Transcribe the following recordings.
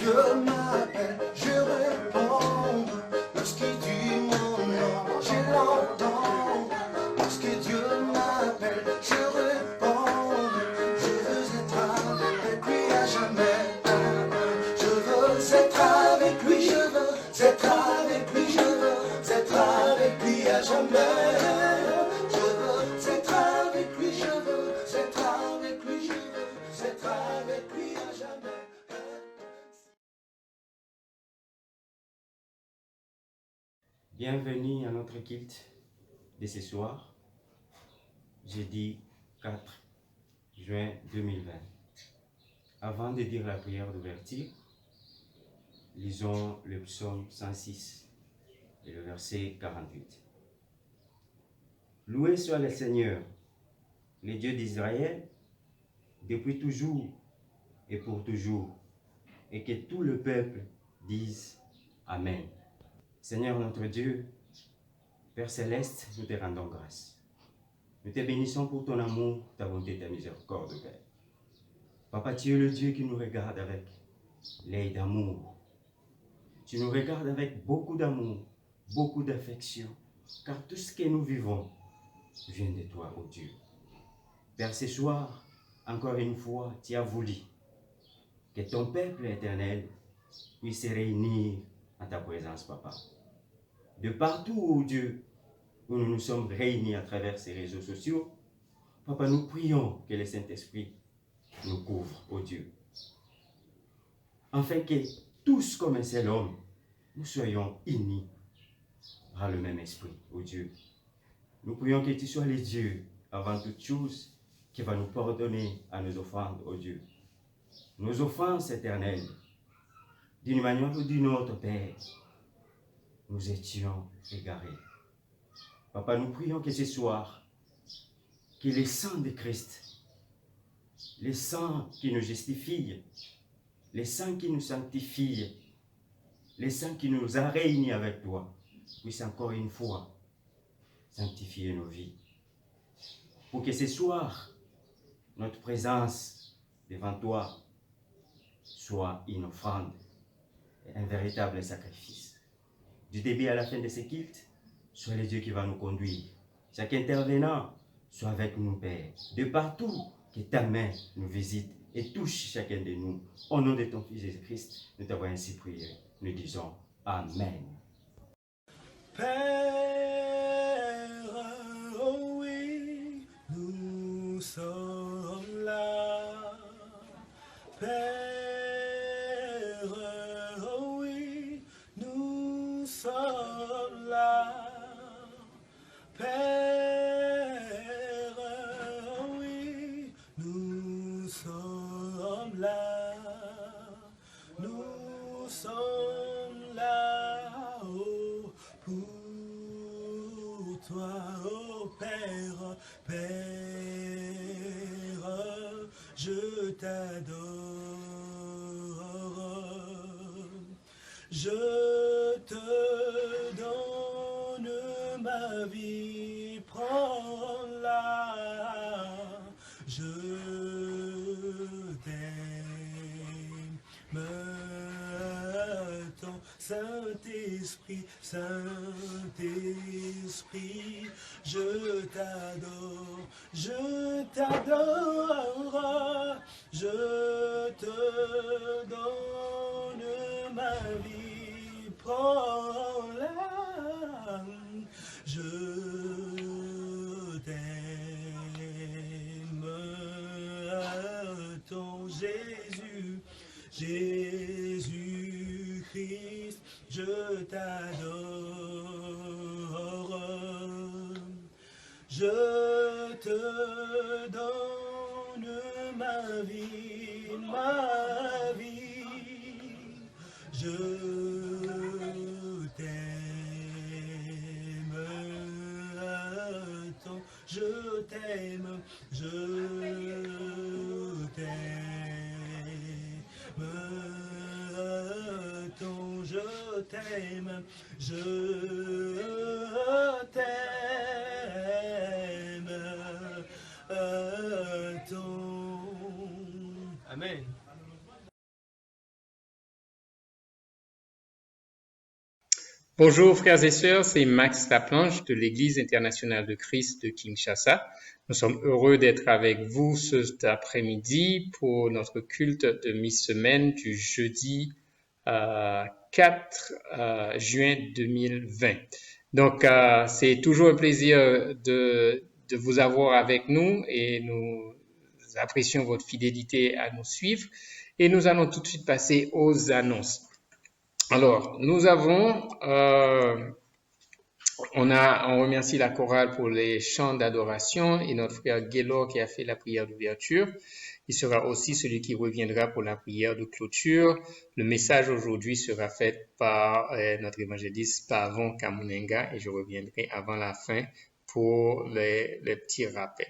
Dieu m'appelle, je réponds. Lorsqu'il dit mon nom, je l'entends. Lorsque Dieu m'appelle, je réponds. Je veux être avec lui à jamais. Je veux être avec lui, je veux être avec lui, je veux être avec lui à jamais. Je veux être avec lui, je veux être avec lui, je veux être avec lui à jamais. Bienvenue à notre culte de ce soir, jeudi 4 juin 2020. Avant de dire la prière d'ouverture, lisons le psaume 106 et le verset 48. Loué soit le Seigneur, le Dieu d'Israël, depuis toujours et pour toujours, et que tout le peuple dise Amen. Seigneur notre Dieu, Père céleste, nous te rendons grâce. Nous te bénissons pour ton amour, ta bonté, ta miséricorde, Père. Papa, tu es le Dieu qui nous regarde avec l'œil d'amour. Tu nous regardes avec beaucoup d'amour, beaucoup d'affection, car tout ce que nous vivons vient de toi, ô Dieu. Père, ce soir, encore une fois, tu as voulu que ton peuple éternel puisse se réunir en ta présence, Papa. De partout, ô Dieu, où nous nous sommes réunis à travers ces réseaux sociaux, Papa, nous prions que le Saint-Esprit nous couvre, ô Dieu, afin que tous comme un seul homme, nous soyons unis par le même esprit, ô Dieu. Nous prions que tu sois le Dieu, avant toute chose, qui va nous pardonner à nos offrandes, ô Dieu. Nos offenses éternelles, d'une manière ou d'une autre, Père, nous étions égarés. Papa, nous prions que ce soir, que le sang de Christ, le sang qui nous justifie, le sang qui nous sanctifie, le sang qui nous a réunis avec toi, puisse encore une fois sanctifier nos vies. Pour que ce soir, notre présence devant toi soit une offrande, un véritable sacrifice. Du début à la fin de ce culte, sois le Dieu qui va nous conduire. Chaque intervenant, soit avec nous, Père. De partout, que ta main nous visite et touche chacun de nous. Au nom de ton Fils Jésus-Christ, nous t'avons ainsi prié. Nous disons Amen. Père, oh oui, nous sommes là. Père, oh oui, nous sommes là. Père, oh oui, nous sommes là. Nous sommes là, oh, pour toi, oh Père, Père, je t'adore. Je te donne ma vie, prends-la. Je t'aime, ton Saint-Esprit, Saint-Esprit, je t'adore, je t'adore, je te donne ma vie, prends-la, je t'aime, ton Jésus, Jésus-Christ, je t'adore, je te donne ma vie, je t'aime, tant, je t'aime, je t'aime, tant, je t'aime, je t'aime, tant. Amen. Bonjour frères et sœurs, c'est Max Laplanche de l'Église internationale de Christ de Kinshasa. Nous sommes heureux d'être avec vous cet après-midi pour notre culte de mi-semaine du jeudi 4 juin 2020. Donc, c'est toujours un plaisir de vous avoir avec nous et nous apprécions votre fidélité à nous suivre. Et nous allons tout de suite passer aux annonces. Alors, on remercie la chorale pour les chants d'adoration et notre frère Gaylor qui a fait la prière d'ouverture. Il sera aussi celui qui reviendra pour la prière de clôture. Le message aujourd'hui sera fait par notre évangéliste Pavon Kamunenga et je reviendrai avant la fin pour les petits rappels.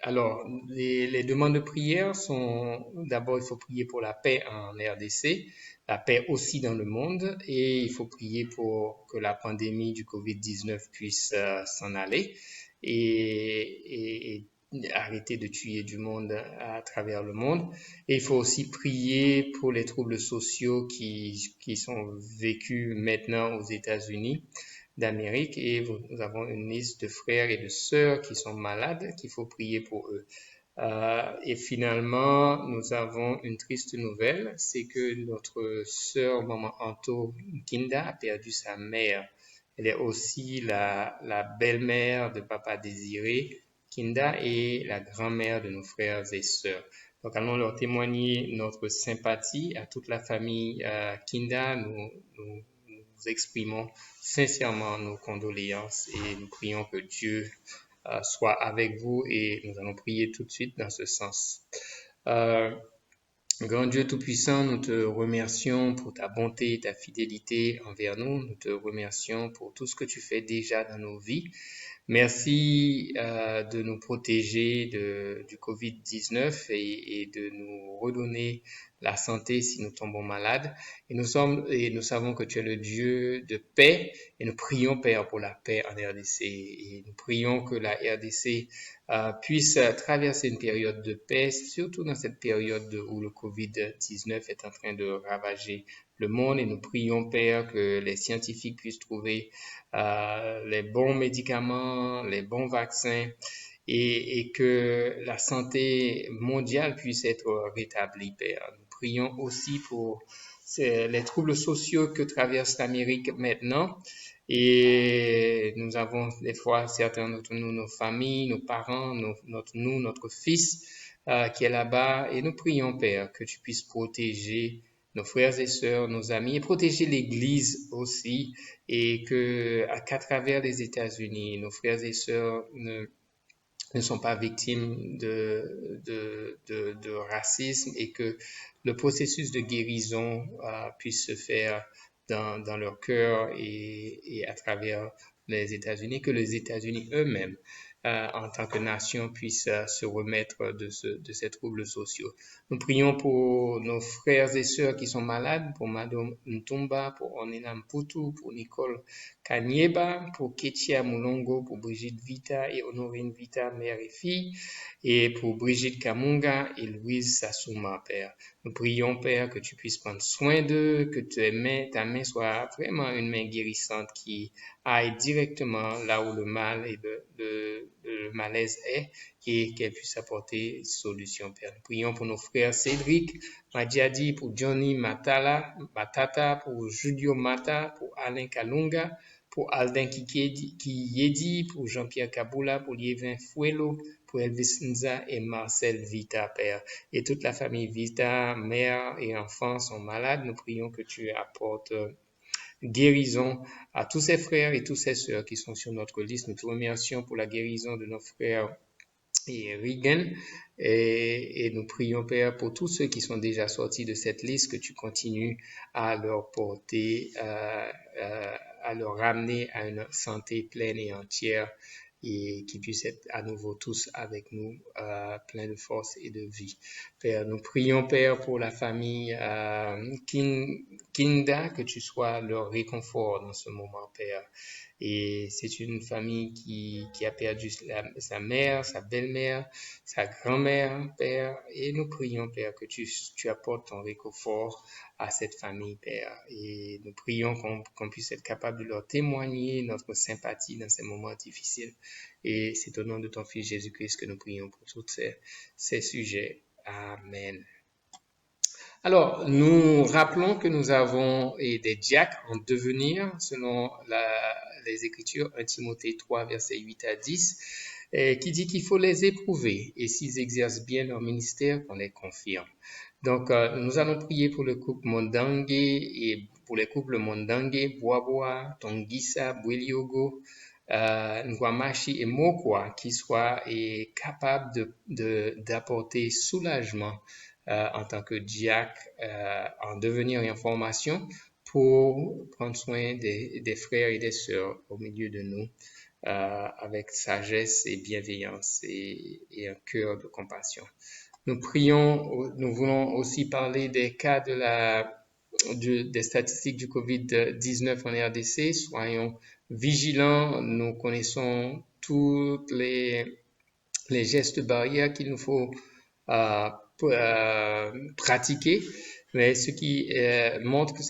Alors, les demandes de prière sont, d'abord, il faut prier pour la paix en RDC, la paix aussi dans le monde, et il faut prier pour que la pandémie du COVID-19 puisse s'en aller et arrêter de tuer du monde à travers le monde. Et il faut aussi prier pour les troubles sociaux qui sont vécus maintenant aux États-Unis d'Amérique et nous avons une liste de frères et de sœurs qui sont malades, qu'il faut prier pour eux. Et finalement, nous avons une triste nouvelle, c'est que notre sœur Maman Anto Kinda a perdu sa mère. Elle est aussi la belle-mère de Papa Désiré Kinda et la grand-mère de nos frères et sœurs. Donc, allons leur témoigner notre sympathie à toute la famille Kinda. Nous exprimons sincèrement nos condoléances et nous prions que Dieu soit avec vous et nous allons prier tout de suite dans ce sens. Grand Dieu Tout-Puissant, nous te remercions pour ta bonté et ta fidélité envers nous. Nous te remercions pour tout ce que tu fais déjà dans nos vies. Merci de nous protéger du COVID-19 et de nous redonner la santé si nous tombons malades. Et nous savons que tu es le Dieu de paix et nous prions, Père, pour la paix en RDC. Et nous prions que la RDC puisse traverser une période de paix, surtout dans cette période où le COVID-19 est en train de ravager le monde. Et nous prions, Père, que les scientifiques puissent trouver les bons médicaments, les bons vaccins et que la santé mondiale puisse être rétablie, Père. Nous prions aussi pour les troubles sociaux que traverse l'Amérique maintenant. Et nous avons des fois certains d'entre nous, nos familles, nos parents, notre fils qui est là-bas. Et nous prions, Père, que tu puisses protéger nos frères et sœurs, nos amis, et protéger l'Église aussi, et qu'à travers les États-Unis, nos frères et sœurs ne sont pas victimes de racisme et que le processus de guérison puisse se faire dans leur cœur et à travers les États-Unis, que les États-Unis eux-mêmes, en tant que nation, puissent se remettre de ces troubles sociaux. Nous prions pour nos frères et sœurs qui sont malades, pour Madame Ntumba, pour Onena Mputu, pour Nicole Kanyeba, pour Ketia Mulongo, pour Brigitte Vita et Honorine Vita, mère et fille, et pour Brigitte Kamunga et Louise Sassouma, Père. Nous prions, Père, que tu puisses prendre soin d'eux, que ta main soit vraiment une main guérissante qui aille directement là où le mal et le malaise est et qu'elle puisse apporter solution, Père. Nous prions pour nos frères Cédric Madjadi, pour Johnny Matata, pour Julio Mata, pour Alain Kalunga, pour Alden Kiyedi, pour Jean-Pierre Kaboula, pour Liévin Fouelo, pour Elvis Nza et Marcel Vita, Père. Et toute la famille Vita, mère et enfants sont malades. Nous prions que tu apportes guérison à tous ces frères et tous ces sœurs qui sont sur notre liste. Nous te remercions pour la guérison de nos frères et Regan. Et nous prions, Père, pour tous ceux qui sont déjà sortis de cette liste, que tu continues à leur porter, à leur ramener à une santé pleine et entière et qu'ils puissent être à nouveau tous avec nous, pleins de force et de vie. Père, nous prions, Père, pour la famille Kinda, que tu sois leur réconfort dans ce moment, Père. Et c'est une famille qui a perdu sa mère, sa belle-mère, sa grand-mère, Père. Et nous prions, Père, que tu apportes ton réconfort à cette famille, Père. Et nous prions qu'on puisse être capable de leur témoigner notre sympathie dans ces moments difficiles. Et c'est au nom de ton Fils Jésus-Christ que nous prions pour tous ces sujets. Amen. Alors, nous rappelons que nous avons des diacres en devenir selon les Écritures, 1 Timothée 3, versets 8 à 10, qui dit qu'il faut les éprouver et s'ils exercent bien leur ministère, qu'on les confirme. Donc, nous allons prier pour le couple Mondangue et pour les couples Mondangue, Boaboa, Tongisa, Bweliogo, Ngwamashi et Mokwa qui soient capables d'apporter soulagement en tant que diacre en devenir et en formation pour prendre soin des frères et des sœurs au milieu de nous avec sagesse et bienveillance et un cœur de compassion. Nous voulons aussi parler des cas des statistiques du COVID-19 en RDC. Soyons vigilants. Nous connaissons tous les gestes barrières qu'il nous faut pratiquer. Mais ce qui montre que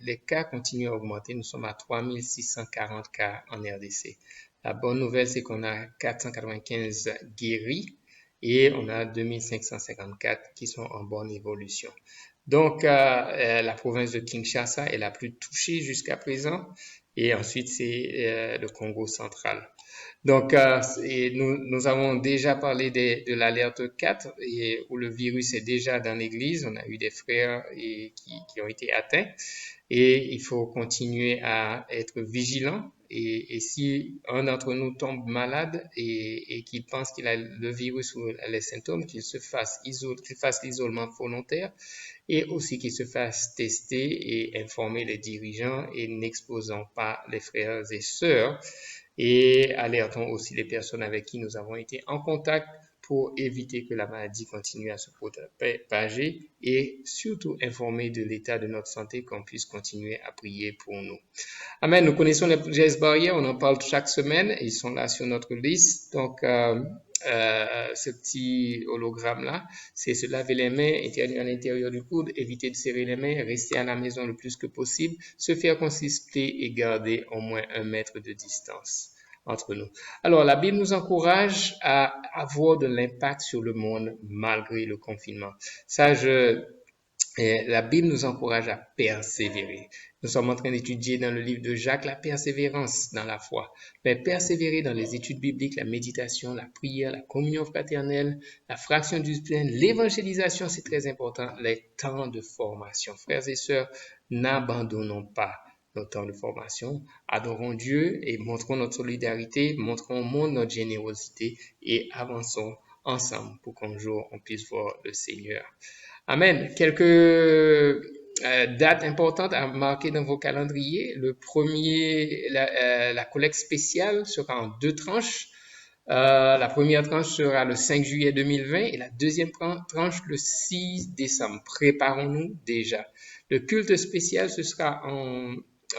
les cas continuent à augmenter. Nous sommes à 3640 cas en RDC. La bonne nouvelle, c'est qu'on a 495 guéris et on a 2554 qui sont en bonne évolution. Donc, la province de Kinshasa est la plus touchée jusqu'à présent et ensuite, c'est le Congo central. Donc, nous avons déjà parlé de l'alerte 4 où le virus est déjà dans l'église. On a eu des frères qui ont été atteints et il faut continuer à être vigilant. Et si un d'entre nous tombe malade et qu'il pense qu'il a le virus ou les symptômes, qu'il fasse l'isolement volontaire et aussi qu'il se fasse tester et informer les dirigeants et n'exposant pas les frères et sœurs. Et alertons aussi les personnes avec qui nous avons été en contact pour éviter que la maladie continue à se propager et surtout informer de l'état de notre santé qu'on puisse continuer à prier pour nous. Amen. Nous connaissons les gestes barrières, on en parle chaque semaine, ils sont là sur notre liste. Donc, ce petit hologramme-là, c'est se laver les mains à l'intérieur du coude, éviter de serrer les mains, rester à la maison le plus que possible, se faire consister et garder au moins 1 mètre de distance entre nous. Alors, la Bible nous encourage à avoir de l'impact sur le monde malgré le confinement. La Bible nous encourage à persévérer. Nous sommes en train d'étudier dans le livre de Jacques la persévérance dans la foi. Mais persévérer dans les études bibliques, la méditation, la prière, la communion fraternelle, la fraction du pain, l'évangélisation, c'est très important. Les temps de formation. Frères et sœurs, n'abandonnons pas nos temps de formation. Adorons Dieu et montrons notre solidarité, montrons au monde notre générosité et avançons ensemble pour qu'un jour on puisse voir le Seigneur. Amen. Quelques dates importantes à marquer dans vos calendriers. Le premier, la collecte spéciale sera en 2 tranches. La première tranche sera le 5 juillet 2020 et la deuxième tranche le 6 décembre. Préparons-nous déjà. Le culte spécial, ce sera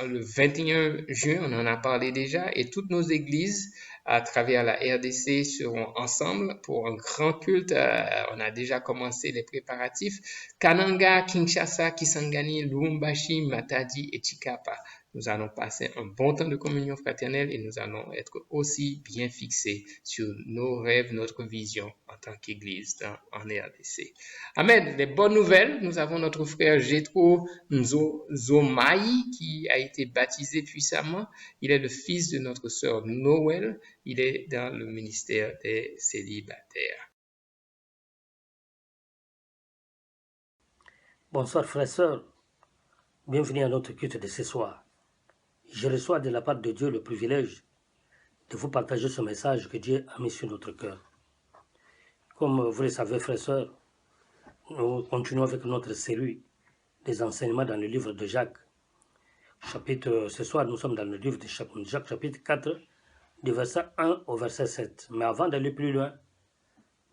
le 21 juin, on en a parlé déjà, et toutes nos églises à travers la RDC seront ensemble pour un grand culte. On a déjà commencé les préparatifs. Kananga, Kinshasa, Kisangani, Lubumbashi, Matadi et Chikapa. Nous allons passer un bon temps de communion fraternelle et nous allons être aussi bien fixés sur nos rêves, notre vision en tant qu'Église en RDC. Amen. Les bonnes nouvelles, nous avons notre frère Jethro Nzomai qui a été baptisé puissamment. Il est le fils de notre sœur Noël. Il est dans le ministère des célibataires. Bonsoir frères et sœurs, bienvenue à notre culte de ce soir. Je reçois de la part de Dieu le privilège de vous partager ce message que Dieu a mis sur notre cœur. Comme vous le savez frères et sœurs, nous continuons avec notre série des enseignements dans le livre de Jacques. Ce soir, nous sommes dans le livre de Jacques chapitre 4, du verset 1 au verset 7. Mais avant d'aller plus loin,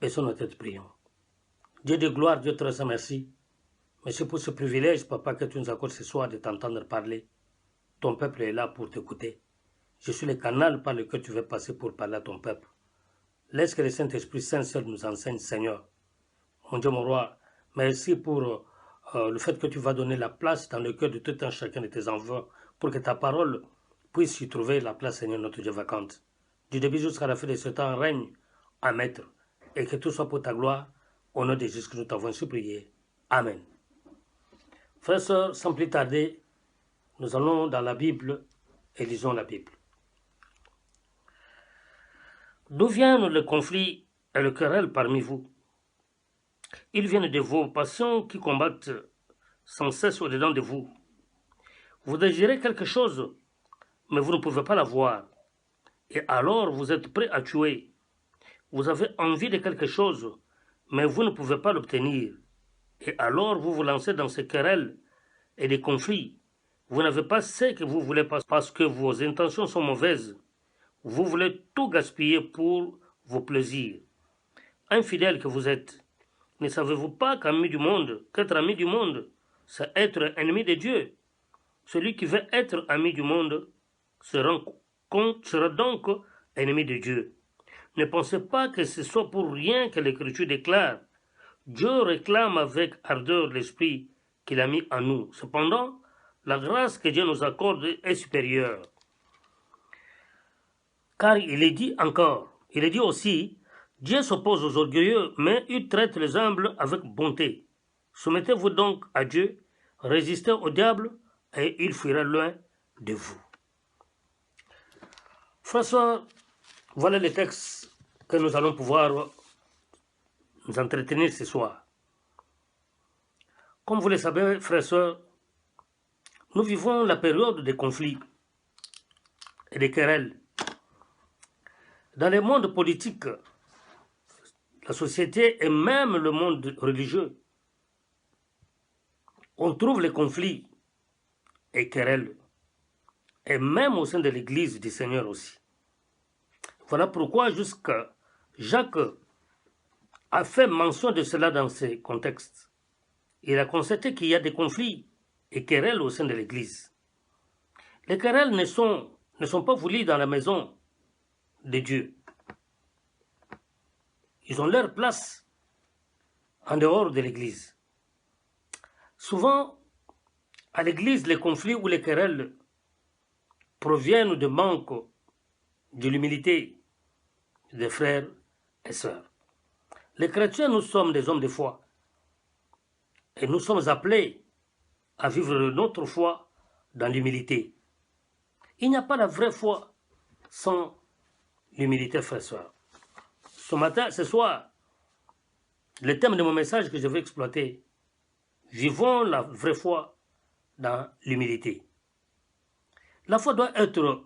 baissons notre tête, prions. Dieu de gloire, Dieu te remercie. Merci pour ce privilège, Papa, que tu nous accordes ce soir de t'entendre parler. Ton peuple est là pour t'écouter. Je suis le canal par lequel tu veux passer pour parler à ton peuple. Laisse que le Saint-Esprit Saint seul nous enseigne, Seigneur. Mon Dieu, mon roi, merci pour le fait que tu vas donner la place dans le cœur de tout un chacun de tes enfants pour que ta parole puisse y trouver la place, Seigneur, notre Dieu vacante. Du début jusqu'à la fin de ce temps, règne à maître et que tout soit pour ta gloire. Au nom de Jésus que nous t'avons supplié. Amen. Frères et sœurs, sans plus tarder, nous allons dans la Bible et lisons la Bible. D'où viennent le conflit et le querelle parmi vous? Ils viennent de vos passions qui combattent sans cesse au-dedans de vous. Vous désirez quelque chose, mais vous ne pouvez pas l'avoir. Et alors vous êtes prêt à tuer. Vous avez envie de quelque chose, mais vous ne pouvez pas l'obtenir. Et alors vous vous lancez dans ces querelles et des conflits. Vous n'avez pas ce que vous voulez parce que vos intentions sont mauvaises. Vous voulez tout gaspiller pour vos plaisirs. Infidèle que vous êtes, ne savez-vous pas qu'être ami du monde, c'est être ennemi de Dieu? Celui qui veut être ami du monde sera donc ennemi de Dieu. Ne pensez pas que ce soit pour rien que l'Écriture déclare: Dieu réclame avec ardeur l'Esprit qu'il a mis en nous. Cependant, la grâce que Dieu nous accorde est supérieure. Car il est dit aussi, Dieu s'oppose aux orgueilleux, mais il traite les humbles avec bonté. Soumettez-vous donc à Dieu, résistez au diable, et il fuira loin de vous. François, voilà les textes que nous allons pouvoir nous entretenir ce soir. Comme vous le savez, frères et sœurs, nous vivons la période des conflits et des querelles. Dans le monde politique, la société et même le monde religieux, on trouve les conflits et querelles, et même au sein de l'Église du Seigneur aussi. Voilà pourquoi jusqu'à Jacques a fait mention de cela dans ses contextes. Il a constaté qu'il y a des conflits et querelles au sein de l'Église. Les querelles ne sont pas voulues dans la maison de Dieu. Ils ont leur place en dehors de l'Église. Souvent, à l'Église, les conflits ou les querelles proviennent de manque de l'humilité des frères et sœurs. Les chrétiens, nous sommes des hommes de foi et nous sommes appelés à vivre notre foi dans l'humilité. Il n'y a pas la vraie foi sans l'humilité, frères et sœurs. Ce soir, le thème de mon message que je vais exploiter, vivons la vraie foi dans l'humilité. La foi doit être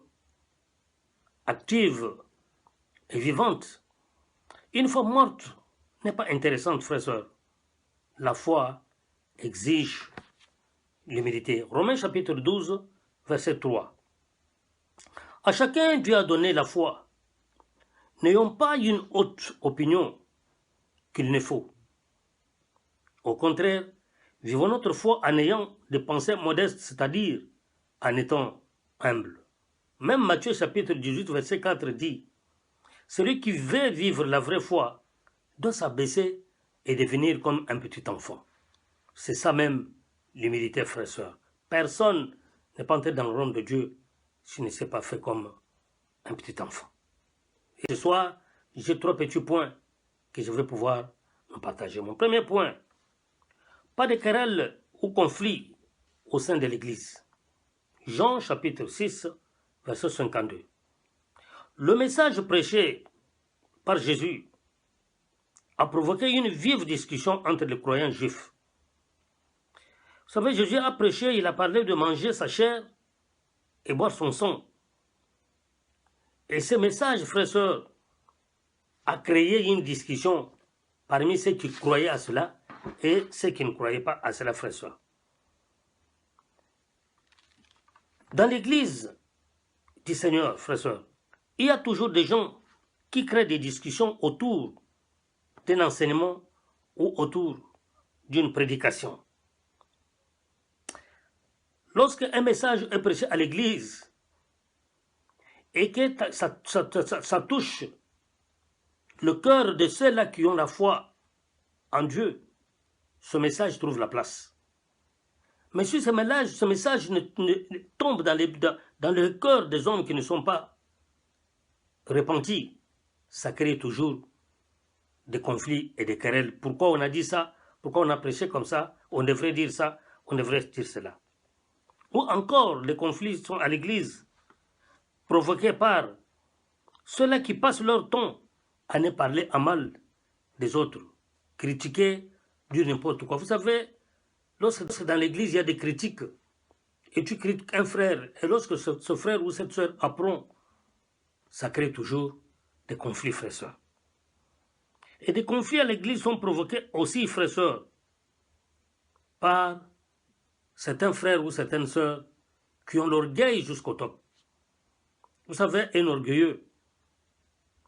active et vivante. Une foi morte n'est pas intéressante, frères et sœurs. La foi exige l'humilité. Romains chapitre 12, verset 3. À chacun Dieu a donné la foi. N'ayons pas une haute opinion qu'il ne faut. Au contraire, vivons notre foi en ayant des pensées modestes, c'est-à-dire en étant humble. Même Matthieu chapitre 18, verset 4 dit: celui qui veut vivre la vraie foi doit s'abaisser et devenir comme un petit enfant. C'est ça même l'humilité, frères et sœurs. Personne n'est pas entré dans le royaume de Dieu s'il ne s'est pas fait comme un petit enfant. Et ce soir, j'ai 3 petits points que je vais pouvoir en partager. Mon premier point, pas de querelle ou conflit au sein de l'Église. Jean chapitre 6, verset 52. Le message prêché par Jésus a provoqué une vive discussion entre les croyants juifs. Vous savez, Jésus a prêché, il a parlé de manger sa chair et boire son sang. Et ce message, frères et sœurs, a créé une discussion parmi ceux qui croyaient à cela et ceux qui ne croyaient pas à cela, frères et sœurs. Dans l'Église du Seigneur, frères et sœurs, il y a toujours des gens qui créent des discussions autour d'un enseignement ou autour d'une prédication. Lorsqu'un message est prêché à l'Église, et que ça touche le cœur de ceux-là qui ont la foi en Dieu, ce message trouve la place. Mais si ce message tombe dans le cœur des hommes qui ne sont pas repentis, ça crée toujours des conflits et des querelles. Pourquoi on a dit ça? Pourquoi on a prêché comme ça? On devrait dire ça, on devrait dire cela. Ou encore, les conflits sont à l'église, provoqués par ceux-là qui passent leur temps à ne parler à mal des autres, critiquer, dire n'importe quoi. Vous savez, lorsque dans l'église il y a des critiques, et tu critiques un frère, et lorsque ce frère ou cette soeur apprend, ça crée toujours des conflits, frères et sœurs. Et des conflits à l'église sont provoqués aussi, frères et sœurs, par certains frères ou certaines sœurs qui ont l'orgueil jusqu'au top. Vous savez, un orgueilleux,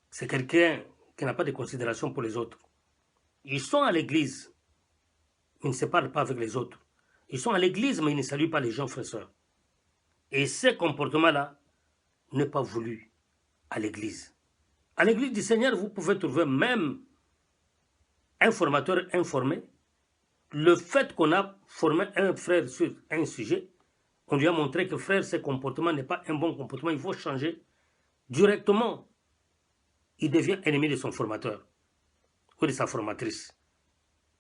c'est quelqu'un qui n'a pas de considération pour les autres. Ils sont à l'église, mais ils ne se parlent pas avec les autres. Ils sont à l'église, mais ils ne saluent pas les gens, frères et sœurs. Et ce comportement-là n'est pas voulu à l'église. À l'église du Seigneur, vous pouvez trouver même un formateur informé. Le fait qu'on a formé un frère sur un sujet, on lui a montré que frère, ce comportement n'est pas un bon comportement, il faut changer. Directement, il devient ennemi de son formateur ou de sa formatrice.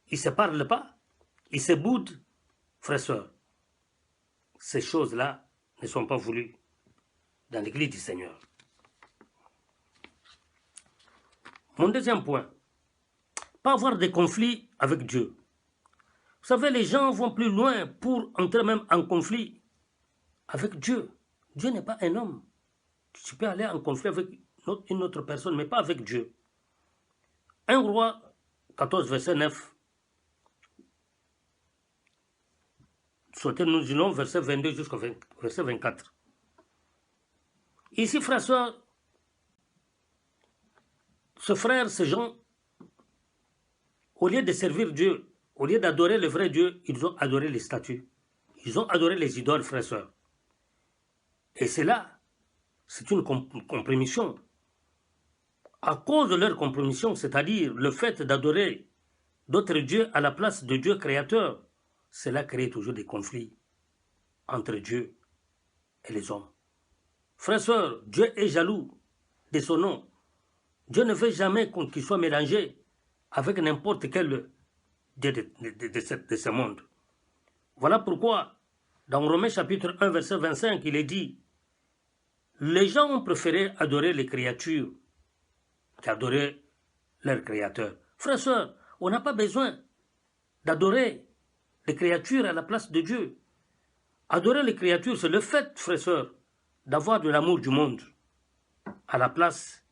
Il ne se parle pas, il se boude, frères et sœurs. Ces choses-là ne sont pas voulues dans l'église du Seigneur. Mon deuxième point, pas avoir de conflit avec Dieu. Vous savez, les gens vont plus loin pour entrer même en conflit avec Dieu. Dieu n'est pas un homme. Tu peux aller en conflit avec une autre personne, mais pas avec Dieu. 1 Roi 14, verset 9. Nous disons verset 22 jusqu'au verset 24. Ici, frère, soeur, ce frère, ces gens, au lieu de servir Dieu, au lieu d'adorer le vrai Dieu, ils ont adoré les statues. Ils ont adoré les idoles, frères et sœurs. Et c'est là, c'est une compromission. À cause de leur compromission, c'est-à-dire le fait d'adorer d'autres dieux à la place de Dieu créateur, cela crée toujours des conflits entre Dieu et les hommes. Frères et sœurs, Dieu est jaloux de son nom. Dieu ne veut jamais qu'il soit mélangé avec n'importe quel dieu de ce monde. Voilà pourquoi, dans Romains chapitre 1, verset 25, il est dit, les gens ont préféré adorer les créatures qu'adorer leur créateur. Frères et sœurs, on n'a pas besoin d'adorer les créatures à la place de Dieu. Adorer les créatures, c'est le fait, frères et sœurs, d'avoir de l'amour du monde à la place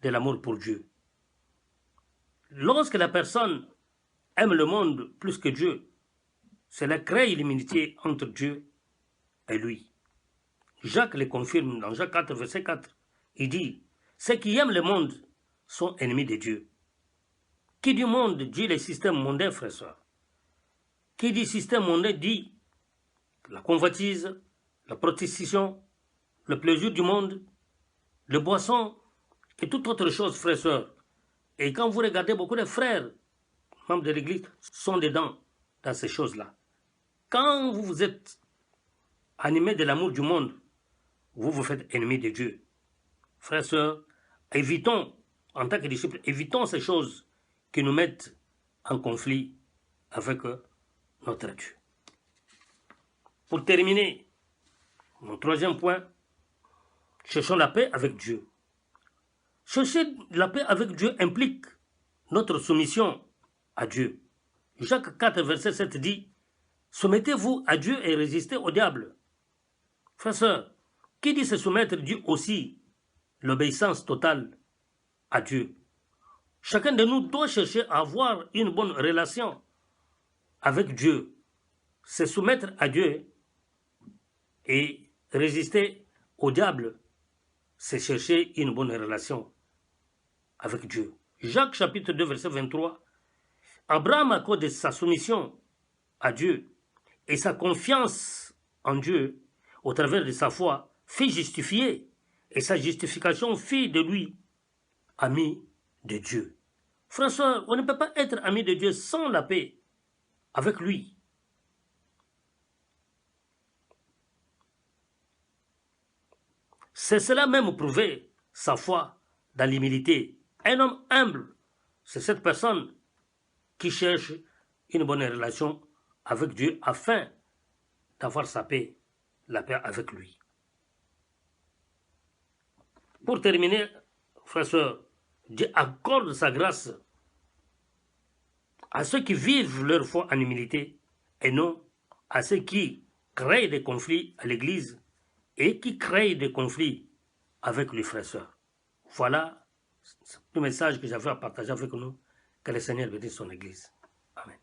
de l'amour pour Dieu. Lorsque la personne aime le monde plus que Dieu, cela crée l'immunité entre Dieu et lui. Jacques le confirme dans Jacques 4, verset 4. Il dit, ceux qui aiment le monde sont ennemis de Dieu. Qui dit monde dit le système mondain, frères et sœurs. Qui dit système mondain dit la convoitise, la prostitution, le plaisir du monde, le boisson et toute autre chose, frères et sœurs. Et quand vous regardez, beaucoup de frères, membres de l'Église, sont dedans, dans ces choses-là. Quand vous êtes animé de l'amour du monde, vous vous faites ennemi de Dieu. Frères et sœurs, évitons, en tant que disciples, évitons ces choses qui nous mettent en conflit avec notre Dieu. Pour terminer, mon troisième point, cherchons la paix avec Dieu. Chercher la paix avec Dieu implique notre soumission à Dieu. Jacques 4, verset 7 dit, soumettez-vous à Dieu et résistez au diable. Frères et sœurs, qui dit se soumettre dit aussi l'obéissance totale à Dieu. Chacun de nous doit chercher à avoir une bonne relation avec Dieu, se soumettre à Dieu et résister au diable, c'est chercher une bonne relation avec Dieu. Jacques chapitre 2 verset 23, Abraham, à cause de sa soumission à Dieu et sa confiance en Dieu, au travers de sa foi, fut justifié et sa justification fit de lui ami de Dieu. François, on ne peut pas être ami de Dieu sans la paix avec lui. C'est cela même prouver sa foi dans l'humilité. Un homme humble, c'est cette personne qui cherche une bonne relation avec Dieu afin d'avoir sa paix, la paix avec lui. Pour terminer, frères, Dieu accorde sa grâce à ceux qui vivent leur foi en humilité et non à ceux qui créent des conflits à l'Église et qui créent des conflits avec les frères et sœurs. Voilà le message que j'avais à partager avec nous. Que le Seigneur bénisse son Église. Amen.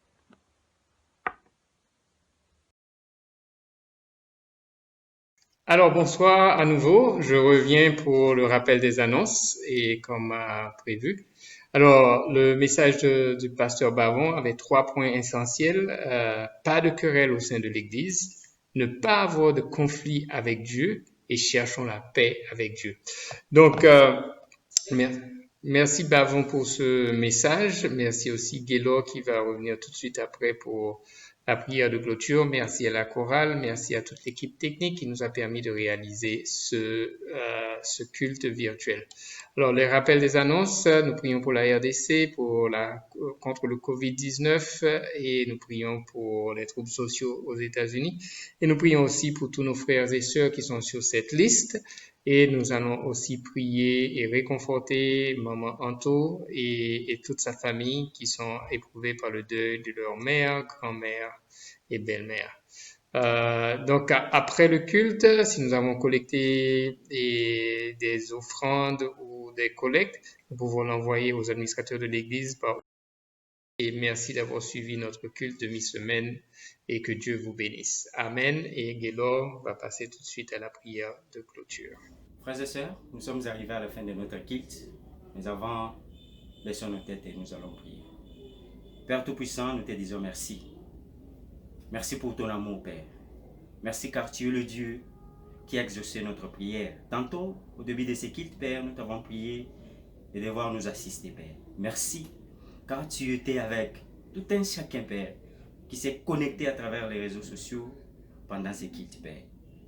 Alors, bonsoir à nouveau. Je reviens pour le rappel des annonces et comme prévu. Alors, le message du pasteur Bavon avait 3 points essentiels. Pas de querelle au sein de l'Église, ne pas avoir de conflit avec Dieu et cherchons la paix avec Dieu. Donc, merci Bavon pour ce message. Merci aussi Gaylor qui va revenir tout de suite après pour la prière de clôture. Merci à la chorale. Merci à toute l'équipe technique qui nous a permis de réaliser ce culte virtuel. Alors, les rappels des annonces. Nous prions pour la RDC, contre le COVID-19 et nous prions pour les troubles sociaux aux États-Unis. Et nous prions aussi pour tous nos frères et sœurs qui sont sur cette liste. Et nous allons aussi prier et réconforter Maman Anto et toute sa famille qui sont éprouvés par le deuil de leur mère, grand-mère et belle-mère. Donc, après le culte, si nous avons collecté des offrandes ou des collectes, nous pouvons l'envoyer aux administrateurs de l'Église et merci d'avoir suivi notre culte de mi-semaine et que Dieu vous bénisse. Amen. Et Gaylor va passer tout de suite à la prière de clôture. Frères et sœurs, nous sommes arrivés à la fin de notre culte, mais avant, baissons nos têtes et nous allons prier. Père Tout-Puissant, nous te disons merci. Merci pour ton amour, Père. Merci car tu es le Dieu qui a exaucé notre prière. Tantôt, au début de ces cultes, Père, nous t'avons prié de devoir nous assister, Père. Merci car tu étais avec tout un chacun, Père, qui s'est connecté à travers les réseaux sociaux pendant ces cultes, Père.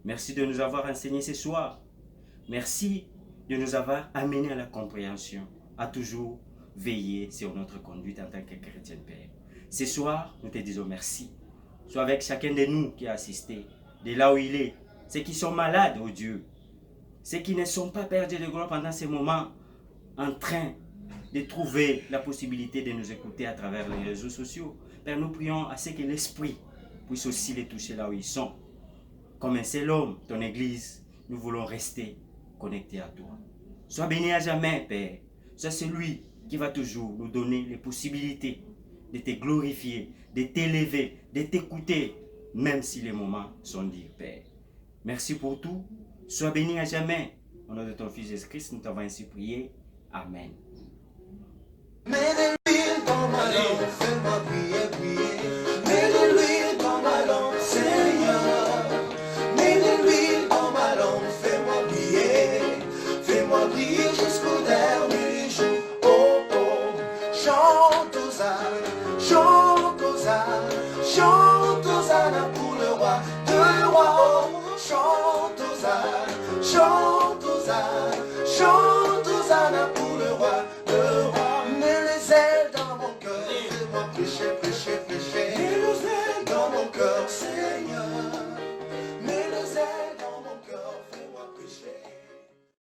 Merci de nous avoir enseigné ce soir. Merci de nous avoir amenés à la compréhension, à toujours veiller sur notre conduite en tant que chrétien, Père. Ce soir, nous te disons merci. Sois avec chacun de nous qui a assisté, de là où il est, ceux qui sont malades, oh Dieu, ceux qui ne sont pas perdus de gloire pendant ces moments, en train de trouver la possibilité de nous écouter à travers les réseaux sociaux. Père, nous prions à ce que l'Esprit puisse aussi les toucher là où ils sont. Comme un seul homme, ton Église, nous voulons rester connectés à toi. Sois béni à jamais, Père. Sois celui qui va toujours nous donner les possibilités de te glorifier, de t'élever, de t'écouter, même si les moments sont durs, Père. Merci pour tout. Sois béni à jamais. Au nom de ton Fils Jésus-Christ, nous t'avons ainsi prié. Amen. Mets de l'huile dans ma lampe, fais-moi briller, briller. Mets de l'huile dans ma lampe, Seigneur. Mets de l'huile dans ma lampe, fais-moi briller jusqu'au dernier jour. Oh oh, chante aux ânes pour le roi de rois. Chante aux ânes pour